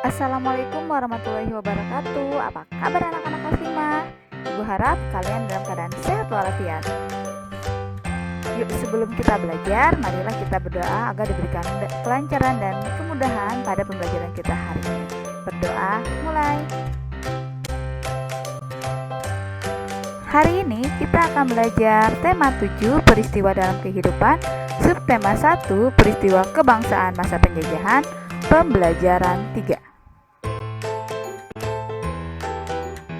Assalamualaikum warahmatullahi wabarakatuh. Apa kabar anak-anak kelas 5? Ibu harap kalian dalam keadaan sehat walafiat. Yuk, sebelum kita belajar, marilah kita berdoa agar diberikan kelancaran dan kemudahan pada pembelajaran kita hari ini. Berdoa, mulai. Hari ini kita akan belajar tema 7 peristiwa dalam kehidupan, subtema 1 peristiwa kebangsaan masa penjajahan, pembelajaran 3.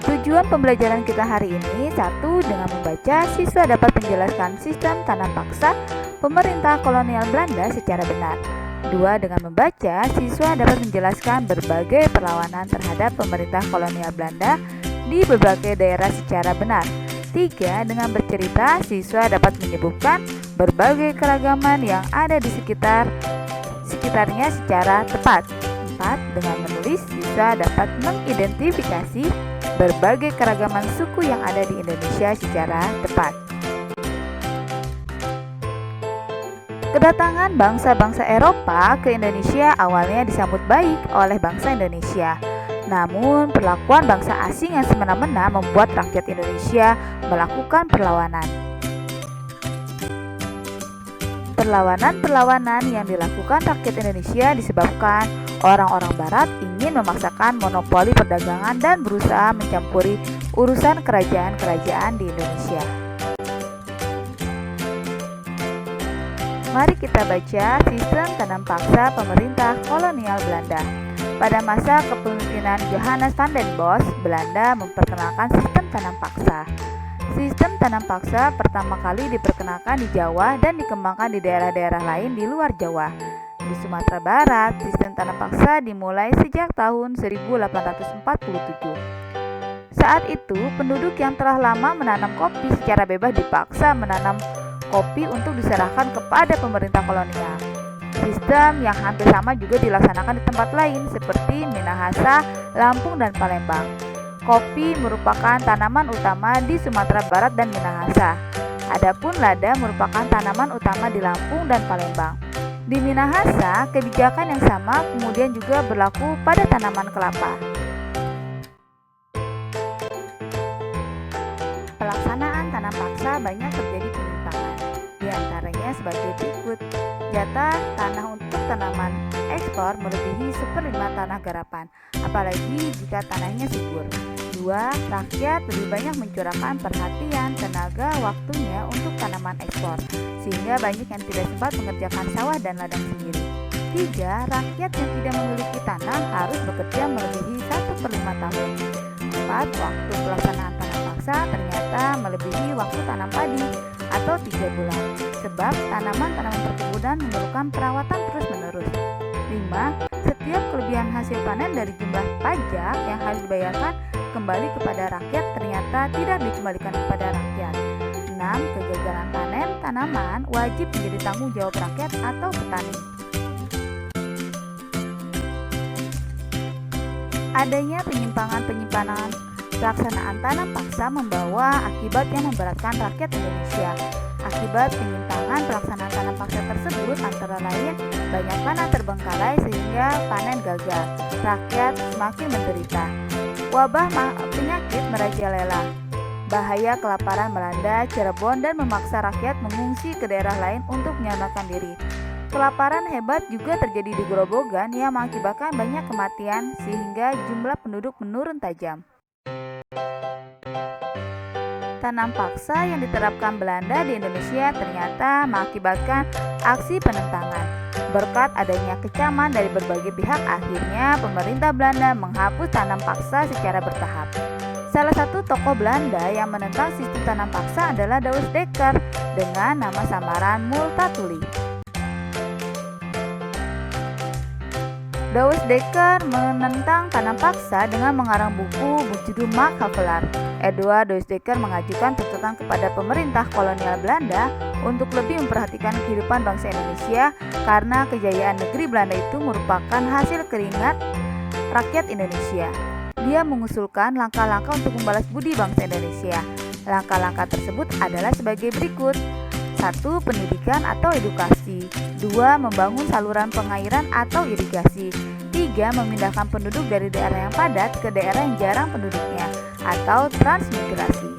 Tujuan pembelajaran kita hari ini: 1. Dengan membaca, siswa dapat menjelaskan sistem tanam paksa pemerintah kolonial Belanda secara benar. 2. Dengan membaca, siswa dapat menjelaskan berbagai perlawanan terhadap pemerintah kolonial Belanda di berbagai daerah secara benar. 3. Dengan bercerita, siswa dapat menyebutkan berbagai keragaman yang ada di sekitarnya secara tepat. 4. Dengan menulis, siswa dapat mengidentifikasi berbagai keragaman suku yang ada di Indonesia secara tepat. Kedatangan bangsa-bangsa Eropa ke Indonesia awalnya disambut baik oleh bangsa Indonesia. Namun, perlakuan bangsa asing yang semena-mena membuat rakyat Indonesia melakukan perlawanan. Perlawanan yang dilakukan rakyat Indonesia disebabkan orang-orang Barat ingin memaksakan monopoli perdagangan dan berusaha mencampuri urusan kerajaan-kerajaan di Indonesia. Mari kita baca sistem tanam paksa pemerintah kolonial Belanda. Pada masa kepemimpinan Johannes van den Bosch, Belanda memperkenalkan sistem tanam paksa. Sistem tanam paksa pertama kali diperkenalkan di Jawa dan dikembangkan di daerah-daerah lain di luar Jawa. Di Sumatera Barat, sistem tanam paksa dimulai sejak tahun 1847. Saat itu, penduduk yang telah lama menanam kopi secara bebas dipaksa menanam kopi untuk diserahkan kepada pemerintah kolonial. Sistem yang hampir sama juga dilaksanakan di tempat lain seperti Minahasa, Lampung, dan Palembang. Kopi merupakan tanaman utama di Sumatera Barat dan Minahasa. Adapun lada merupakan tanaman utama di Lampung dan Palembang. Di Minahasa, kebijakan yang sama kemudian juga berlaku pada tanaman kelapa. Pelaksanaan tanam paksa banyak terjadi penyimpangan. Di antaranya sebagai berikut: jatah tanah untuk tanaman ekspor melebihi 1/5 tanah garapan, apalagi jika tanahnya subur. 2. Rakyat lebih banyak mencurahkan perhatian, tenaga, waktunya untuk tanaman ekspor, sehingga banyak yang tidak sempat mengerjakan sawah dan ladang sendiri. 3. Rakyat yang tidak memiliki tanah harus bekerja melebihi 1/5 tahun. 4. Waktu pelaksanaan tanam paksa ternyata melebihi waktu tanam padi atau 3 bulan, sebab tanaman-tanaman perkebunan memerlukan perawatan terus-menerus. 5. Setiap kelebihan hasil panen dari jumlah pajak yang harus dibayarkan kembali kepada rakyat ternyata tidak dikembalikan kepada rakyat. 6. Kegagalan panen tanaman wajib menjadi tanggung jawab rakyat atau petani. Adanya penyimpangan pelaksanaan tanam paksa membawa akibat yang memberatkan rakyat Indonesia. Akibat penyimpangan pelaksanaan tanam paksa tersebut antara lain banyak tanah terbengkalai sehingga panen gagal. Rakyat semakin menderita. Wabah penyakit merajalela. Bahaya kelaparan melanda Cirebon dan memaksa rakyat mengungsi ke daerah lain untuk menyelamatkan diri. Kelaparan hebat juga terjadi di Grobogan yang mengakibatkan banyak kematian sehingga jumlah penduduk menurun tajam. Tanam paksa yang diterapkan Belanda di Indonesia ternyata mengakibatkan aksi penentangan. Berkat adanya kecaman dari berbagai pihak, akhirnya pemerintah Belanda menghapus tanam paksa secara bertahap. Salah satu tokoh Belanda yang menentang sistem tanam paksa adalah Douwes Dekker dengan nama samaran Multatuli. Douwes Dekker menentang tanam paksa dengan mengarang buku berjudul Mark Havelaar. Eduard Douwes Dekker mengajukan tuntutan kepada pemerintah kolonial Belanda untuk lebih memperhatikan kehidupan bangsa Indonesia karena kejayaan negeri Belanda itu merupakan hasil keringat rakyat Indonesia. Dia mengusulkan langkah-langkah untuk membalas budi bangsa Indonesia. Langkah-langkah tersebut adalah sebagai berikut. 1. Pendidikan atau edukasi. 2. Membangun saluran pengairan atau irigasi. 3. Memindahkan penduduk dari daerah yang padat ke daerah yang jarang penduduknya atau transmigrasi.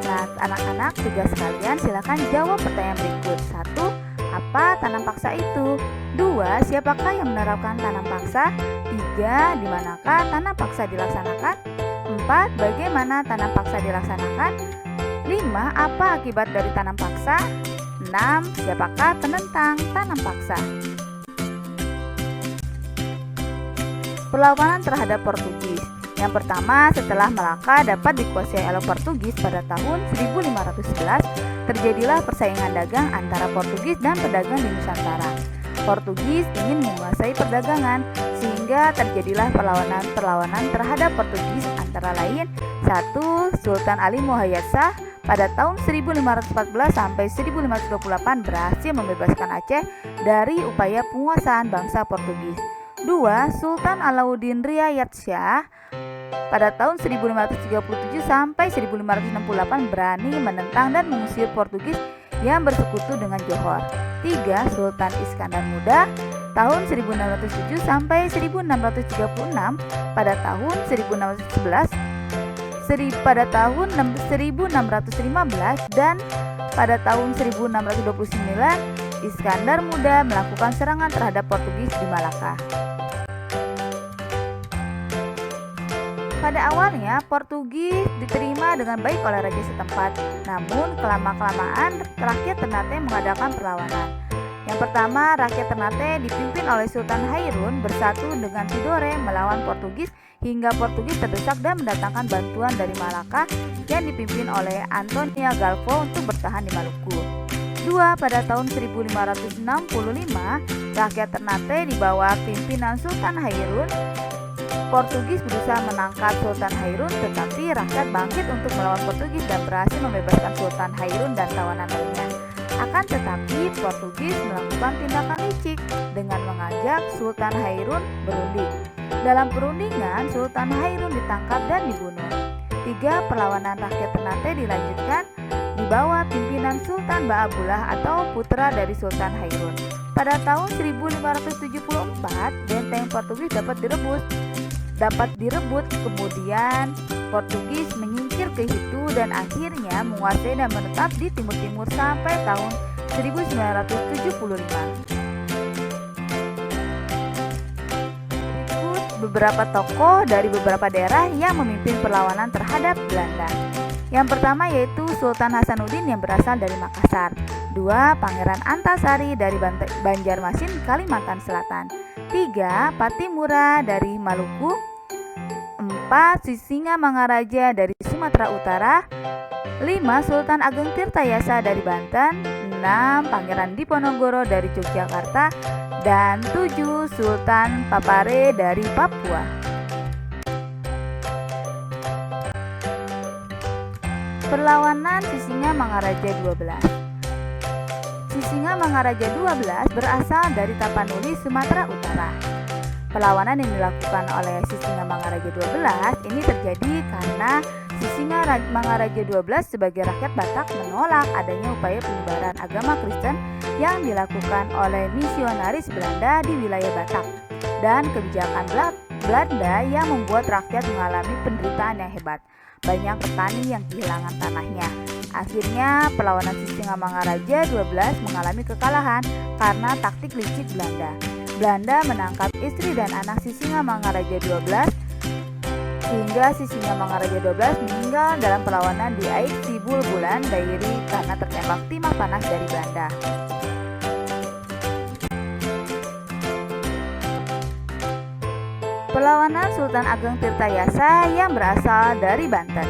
Nah, anak-anak tugas kalian silakan jawab pertanyaan berikut. 1. Apa tanam paksa itu? 2. Siapakah yang menerapkan tanam paksa? 3. Di manakah tanam paksa dilaksanakan? 4. Bagaimana tanam paksa dilaksanakan? 5. Apa akibat dari tanam paksa? 6. Siapakah penentang tanam paksa? Perlawanan terhadap Portugis. Yang pertama, setelah Malaka dapat dikuasai oleh Portugis pada tahun 1511, terjadilah persaingan dagang antara Portugis dan pedagang di Nusantara. Portugis ingin menguasai perdagangan, sehingga terjadilah perlawanan terhadap Portugis antara lain 1. Sultan Ali Muhayyad Shah pada tahun 1514 sampai 1528 berhasil membebaskan Aceh dari upaya penguasaan bangsa Portugis. 2. Sultan Alauddin Riayat Shah pada tahun 1537 sampai 1568 berani menentang dan mengusir Portugis yang bersekutu dengan Johor. 3. Sultan Iskandar Muda tahun 1607 sampai 1636 pada tahun 1611 pada tahun 1615 dan pada tahun 1629 Iskandar Muda melakukan serangan terhadap Portugis di Malaka. Pada awalnya, Portugis diterima dengan baik oleh raja setempat. Namun, kelama-kelamaan rakyat Ternate mengadakan perlawanan. Yang pertama, rakyat Ternate dipimpin oleh Sultan Hairun bersatu dengan Tidore melawan Portugis hingga Portugis terdesak dan mendatangkan bantuan dari Malaka yang dipimpin oleh Antonia Galvo untuk bertahan di Maluku. 2. Pada tahun 1565, rakyat Ternate di bawah pimpinan Sultan Hairun, Portugis berusaha menangkap Sultan Hairun, tetapi rakyat bangkit untuk melawan Portugis dan berhasil membebaskan Sultan Hairun dan tawanan lainnya. Akan tetapi, Portugis melakukan tindakan licik dengan mengajak Sultan Hairun berunding. Dalam perundingan, Sultan Hairun ditangkap dan dibunuh. 3. Perlawanan rakyat Ternate dilanjutkan di bawah pimpinan Sultan Baabullah atau putra dari Sultan Hairun. Pada tahun 1574, benteng Portugis dapat direbut, kemudian Portugis menyingkir ke Hitu dan akhirnya menguasai dan menetap di timur-timur sampai tahun 1975. Berikut beberapa tokoh dari beberapa daerah yang memimpin perlawanan terhadap Belanda. Yang pertama yaitu Sultan Hasanuddin yang berasal dari Makassar. 2. Pangeran Antasari dari Banjarmasin, Kalimantan Selatan. 3. Patimura dari Maluku. 4. Sisingamangaraja dari Sumatera Utara. 5. Sultan Ageng Tirtayasa dari Banten. 6. Pangeran Diponegoro dari Yogyakarta. Dan 7. Sultan Papare dari Papua. Perlawanan Sisingamangaraja 12. Sisingamangaraja 12 berasal dari Tapanuli, Sumatera Utara. Perlawanan yang dilakukan oleh Sisingamangaraja 12 ini terjadi karena Sisingamangaraja 12 sebagai rakyat Batak menolak adanya upaya penyebaran agama Kristen yang dilakukan oleh misionaris Belanda di wilayah Batak dan kebijakan Belanda yang membuat rakyat mengalami penderitaan yang hebat. Banyak petani yang kehilangan tanahnya. Akhirnya perlawanan Sisingamangaraja 12 mengalami kekalahan karena taktik licik Belanda. Belanda menangkap istri dan anak Sisingamangaraja 12 sehingga Sisingamangaraja 12 meninggal dalam perlawanan di Aik Sibul Bulan Dairi karena tertembak timah panas dari Belanda. Perlawanan Sultan Ageng Tirtayasa yang berasal dari Banten.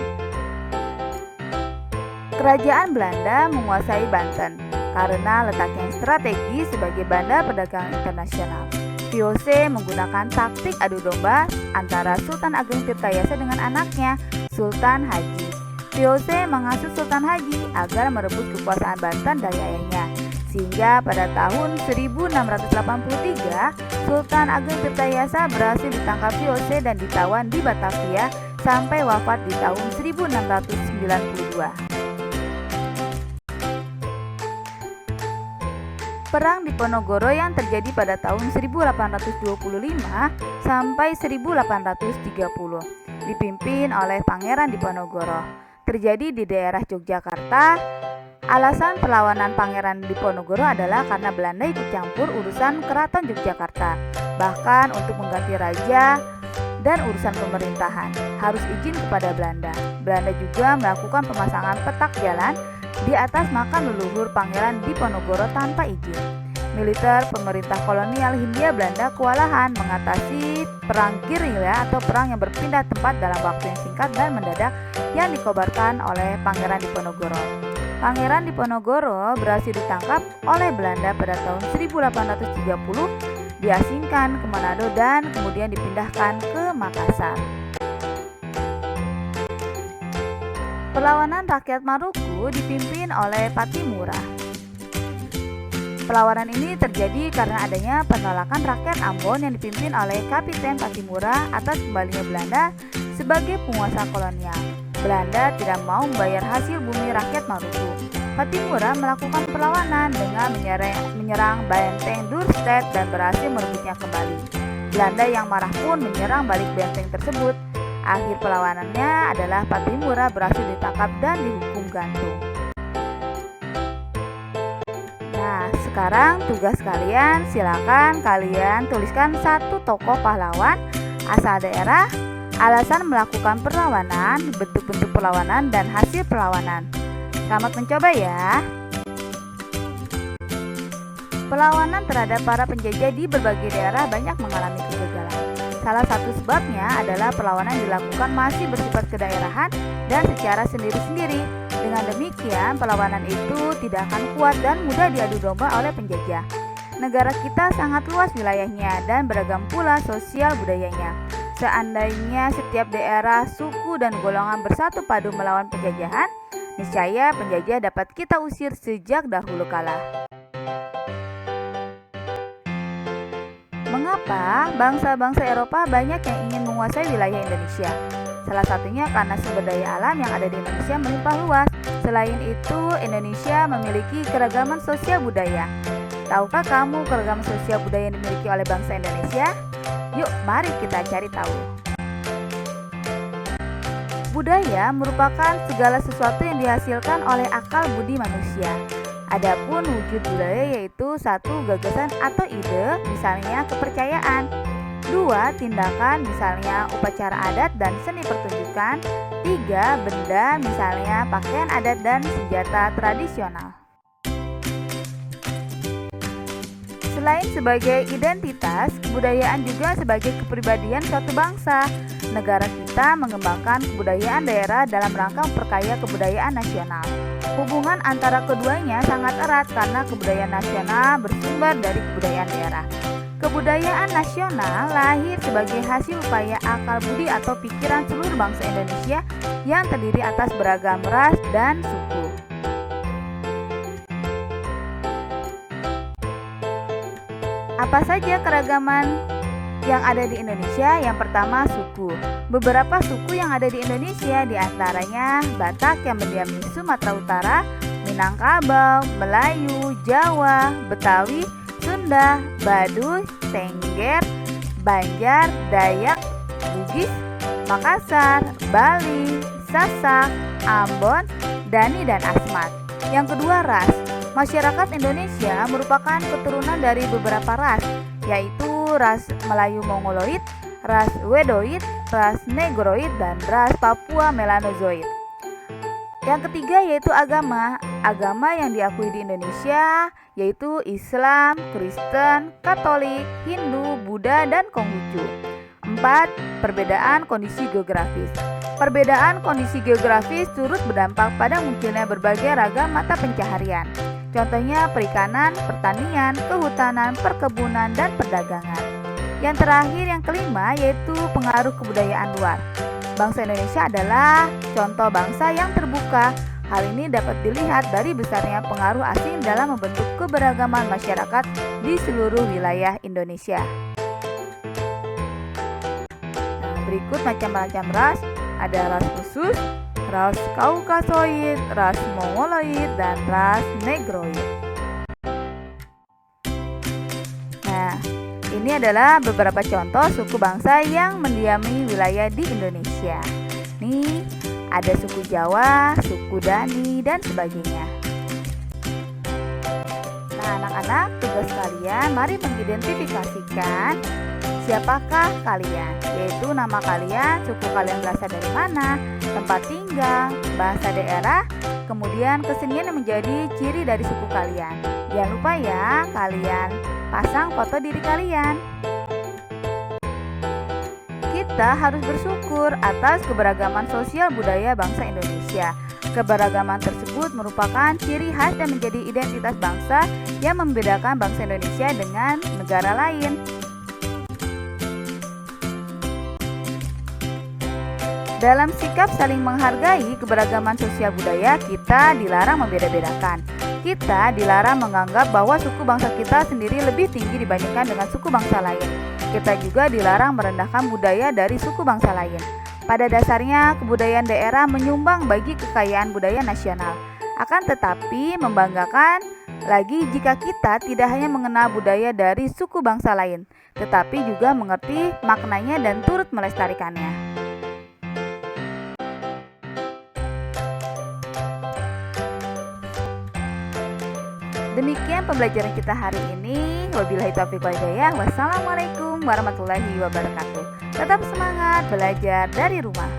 Kerajaan Belanda menguasai Banten karena letaknya yang strategis sebagai bandar perdagangan internasional. VOC menggunakan taktik adu domba antara Sultan Ageng Tirtayasa dengan anaknya, Sultan Haji. VOC mengasuh Sultan Haji agar merebut kekuasaan Banten dari ayahnya. Sehingga pada tahun 1683, Sultan Ageng Tirtayasa berhasil ditangkap VOC dan ditawan di Batavia sampai wafat di tahun 1692. Perang Diponegoro yang terjadi pada tahun 1825 sampai 1830 dipimpin oleh Pangeran Diponegoro. Terjadi di daerah Yogyakarta. Alasan perlawanan Pangeran Diponegoro adalah karena Belanda ikut campur urusan Keraton Yogyakarta. Bahkan untuk mengganti raja dan urusan pemerintahan harus izin kepada Belanda. Belanda juga melakukan pemasangan petak jalan di atas makam leluhur Pangeran Diponegoro tanpa izin. Militer pemerintah kolonial Hindia Belanda kewalahan mengatasi perang gerilya atau perang yang berpindah tempat dalam waktu yang singkat dan mendadak yang dikobarkan oleh Pangeran Diponegoro. Pangeran Diponegoro berhasil ditangkap oleh Belanda pada tahun 1830, diasingkan ke Manado dan kemudian dipindahkan ke Makassar. Perlawanan rakyat Maluku dipimpin oleh Patimura. Perlawanan ini terjadi karena adanya penolakan rakyat Ambon yang dipimpin oleh Kapiten Patimura atas kembalinya Belanda sebagai penguasa kolonial. Belanda tidak mau membayar hasil bumi rakyat Maluku. Patimura melakukan perlawanan dengan menyerang benteng Dorset dan berhasil merebutnya kembali. Belanda yang marah pun menyerang balik benteng tersebut. Akhir perlawanannya adalah Patimura berhasil ditangkap dan dihukum gantung. Nah, sekarang tugas kalian, silakan kalian tuliskan satu tokoh pahlawan asal daerah, alasan melakukan perlawanan, bentuk-bentuk perlawanan, dan hasil perlawanan. Selamat mencoba ya. Perlawanan terhadap para penjajah di berbagai daerah banyak mengalami kegagalan. Salah satu sebabnya adalah perlawanan dilakukan masih bersifat kedaerahan dan secara sendiri-sendiri. Dengan demikian, perlawanan itu tidak akan kuat dan mudah diadu domba oleh penjajah. Negara kita sangat luas wilayahnya dan beragam pula sosial budayanya. Seandainya setiap daerah, suku, dan golongan bersatu padu melawan penjajahan, niscaya penjajah dapat kita usir sejak dahulu kala. Mengapa bangsa-bangsa Eropa banyak yang ingin menguasai wilayah Indonesia? Salah satunya karena sumber daya alam yang ada di Indonesia melimpah luas. Selain itu, Indonesia memiliki keragaman sosial budaya. Tahukah kamu keragaman sosial budaya yang dimiliki oleh bangsa Indonesia? Yuk, mari kita cari tahu. Budaya merupakan segala sesuatu yang dihasilkan oleh akal budi manusia. Adapun wujud budaya yaitu satu, gagasan atau ide, misalnya kepercayaan. Dua, tindakan, misalnya upacara adat dan seni pertunjukan. Tiga, benda, misalnya pakaian adat dan senjata tradisional. Selain sebagai identitas, kebudayaan juga sebagai kepribadian suatu bangsa. Negara kita mengembangkan kebudayaan daerah dalam rangka memperkaya kebudayaan nasional. Hubungan antara keduanya sangat erat karena kebudayaan nasional bersumber dari kebudayaan daerah. Kebudayaan nasional lahir sebagai hasil upaya akal budi atau pikiran seluruh bangsa Indonesia yang terdiri atas beragam ras dan suku. Apa saja keragaman yang ada di Indonesia? Yang pertama, suku. Beberapa suku yang ada di Indonesia diantaranya Batak yang mendiami Sumatera Utara, Minangkabau, Melayu, Jawa, Betawi, Sunda, Baduy, Tengger, Banjar, Dayak, Bugis, Makassar, Bali, Sasak, Ambon, Dani, dan Asmat. Yang kedua, ras. Masyarakat Indonesia merupakan keturunan dari beberapa ras, yaitu ras Melayu Mongoloid, ras Wedoid, ras Negroid, dan ras Papua Melanozoid. Yang ketiga yaitu agama. Agama yang diakui di Indonesia yaitu Islam, Kristen, Katolik, Hindu, Buddha, dan Konghucu. 4. Perbedaan kondisi geografis. Perbedaan kondisi geografis turut berdampak pada munculnya berbagai ragam mata pencaharian. Contohnya perikanan, pertanian, kehutanan, perkebunan, dan perdagangan. Yang terakhir, yang kelima, yaitu pengaruh kebudayaan luar. Bangsa Indonesia adalah contoh bangsa yang terbuka. Hal ini dapat dilihat dari besarnya pengaruh asing dalam membentuk keberagaman masyarakat di seluruh wilayah Indonesia. Nah, berikut macam-macam ras. Ada ras khusus, ras Kaukasoid, ras Mongoloid, dan ras Negroid. Nah, ini adalah beberapa contoh suku bangsa yang mendiami wilayah di Indonesia. Nih, ada suku Jawa, suku Dani, dan sebagainya. Nah, anak-anak, tugas kalian mari mengidentifikasikan siapakah kalian, yaitu nama kalian, suku kalian berasal dari mana, tempat tinggal, bahasa daerah, kemudian kesenian yang menjadi ciri dari suku kalian. Jangan lupa ya, kalian pasang foto diri kalian. Kita harus bersyukur atas keberagaman sosial budaya bangsa Indonesia. Keberagaman tersebut merupakan ciri khas dan menjadi identitas bangsa yang membedakan bangsa Indonesia dengan negara lain. Dalam sikap saling menghargai keberagaman sosial budaya, kita dilarang membeda-bedakan. Kita dilarang menganggap bahwa suku bangsa kita sendiri lebih tinggi dibandingkan dengan suku bangsa lain. Kita juga dilarang merendahkan budaya dari suku bangsa lain. Pada dasarnya, kebudayaan daerah menyumbang bagi kekayaan budaya nasional. Akan tetapi, membanggakan lagi jika kita tidak hanya mengenal budaya dari suku bangsa lain, tetapi juga mengerti maknanya dan turut melestarikannya. Demikian pembelajaran kita hari ini. Wabillahi taufiq wal hidayah. Wassalamualaikum warahmatullahi wabarakatuh. Tetap semangat belajar dari rumah.